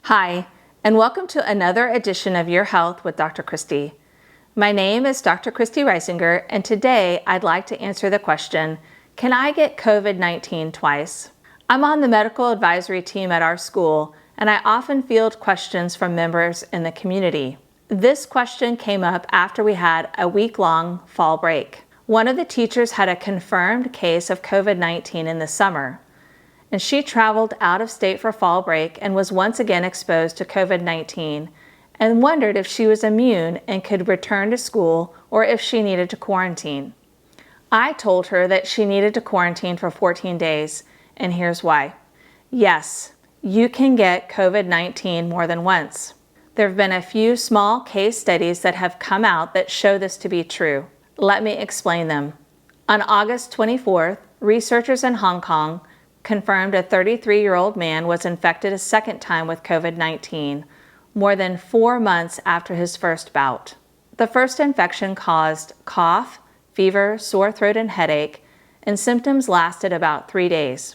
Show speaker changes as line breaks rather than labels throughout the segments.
Hi, and welcome to another edition of Your Health with Dr. Christy. My name is Dr. Christy Reisinger, and today I'd like to answer the question, can I get COVID-19 twice? I'm on the medical advisory team at our school, and I often field questions from members in the community. This question came up after we had a week-long fall break. One of the teachers had a confirmed case of COVID-19 in the summer, and she traveled out of state for fall break and was once again exposed to COVID-19 and wondered if she was immune and could return to school or if she needed to quarantine. I told her that she needed to quarantine for 14 days, and here's why. Yes, you can get COVID-19 more than once. There have been a few small case studies that have come out that show this to be true. Let me explain them. On August 24th, researchers in Hong Kong confirmed a 33-year-old man was infected a second time with COVID-19, more than 4 months after his first bout. The first infection caused cough, fever, sore throat, and headache, and symptoms lasted about 3 days.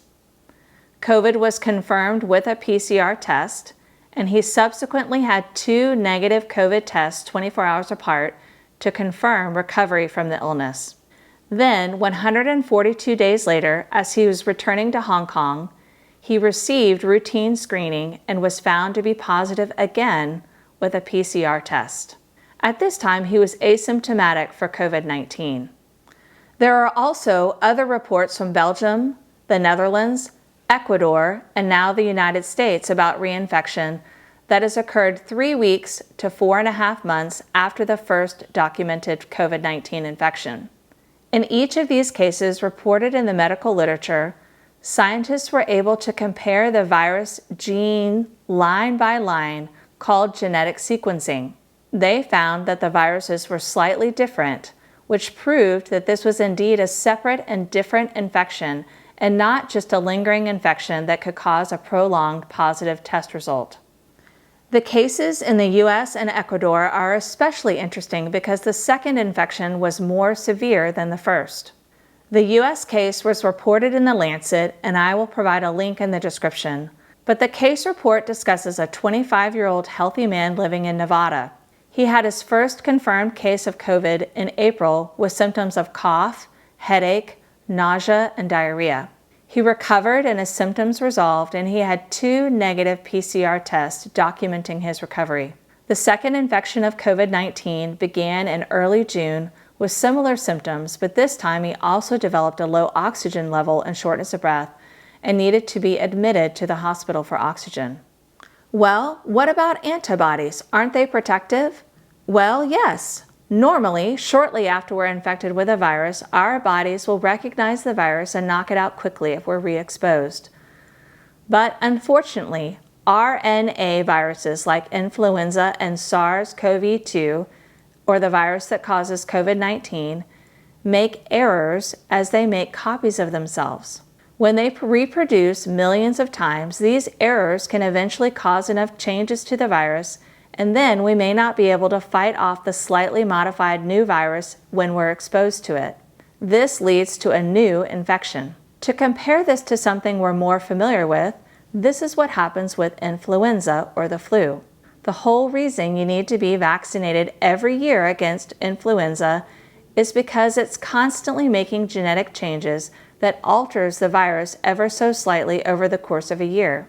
COVID was confirmed with a PCR test, and he subsequently had 2 negative COVID tests 24 hours apart to confirm recovery from the illness. Then, 142 days later, as he was returning to Hong Kong, he received routine screening and was found to be positive again with a PCR test. At this time, he was asymptomatic for COVID-19. There are also other reports from Belgium, the Netherlands, Ecuador, and now the United States about reinfection that has occurred 3 weeks to 4.5 months after the first documented COVID-19 infection. In each of these cases reported in the medical literature, scientists were able to compare the virus gene line by line, called genetic sequencing. They found that the viruses were slightly different, which proved that this was indeed a separate and different infection and not just a lingering infection that could cause a prolonged positive test result. The cases in the US and Ecuador are especially interesting because the second infection was more severe than the first. The US case was reported in The Lancet, and I will provide a link in the description. But the case report discusses a 25-year-old healthy man living in Nevada. He had his first confirmed case of COVID in April with symptoms of cough, headache, nausea, and diarrhea. He recovered and his symptoms resolved, and he had 2 negative PCR tests documenting his recovery. The second infection of COVID-19 began in early June with similar symptoms, but this time he also developed a low oxygen level and shortness of breath and needed to be admitted to the hospital for oxygen. Well, what about antibodies? Aren't they protective? Well, yes. Normally, shortly after we're infected with a virus, our bodies will recognize the virus and knock it out quickly if we're re-exposed. But unfortunately, RNA viruses like influenza and SARS-CoV-2, or the virus that causes COVID-19, make errors as they make copies of themselves. When they reproduce millions of times, these errors can eventually cause enough changes to the virus, and then we may not be able to fight off the slightly modified new virus when we're exposed to it. This leads to a new infection. To compare this to something we're more familiar with, this is what happens with influenza or the flu. The whole reason you need to be vaccinated every year against influenza is because it's constantly making genetic changes that alters the virus ever so slightly over the course of a year.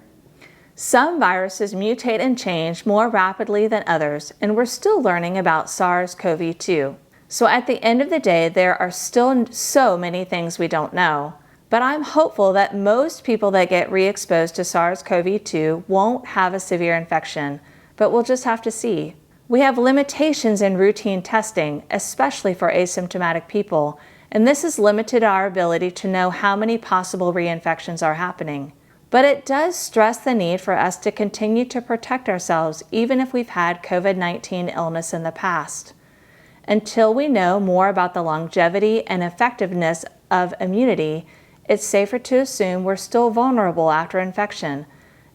Some viruses mutate and change more rapidly than others, and we're still learning about SARS-CoV-2. So at the end of the day, there are still so many things we don't know. But I'm hopeful that most people that get re-exposed to SARS-CoV-2 won't have a severe infection, but we'll just have to see. We have limitations in routine testing, especially for asymptomatic people, and this has limited our ability to know how many possible reinfections are happening. But it does stress the need for us to continue to protect ourselves even if we've had COVID-19 illness in the past. Until we know more about the longevity and effectiveness of immunity, it's safer to assume we're still vulnerable after infection,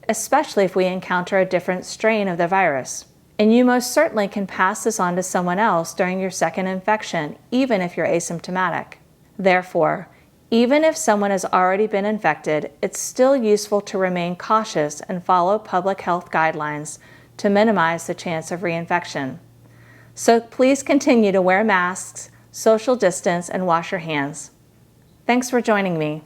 especially if we encounter a different strain of the virus. And you most certainly can pass this on to someone else during your second infection, even if you're asymptomatic. Therefore, Even if someone has already been infected, it's still useful to remain cautious and follow public health guidelines to minimize the chance of reinfection. So please continue to wear masks, social distance, and wash your hands. Thanks for joining me.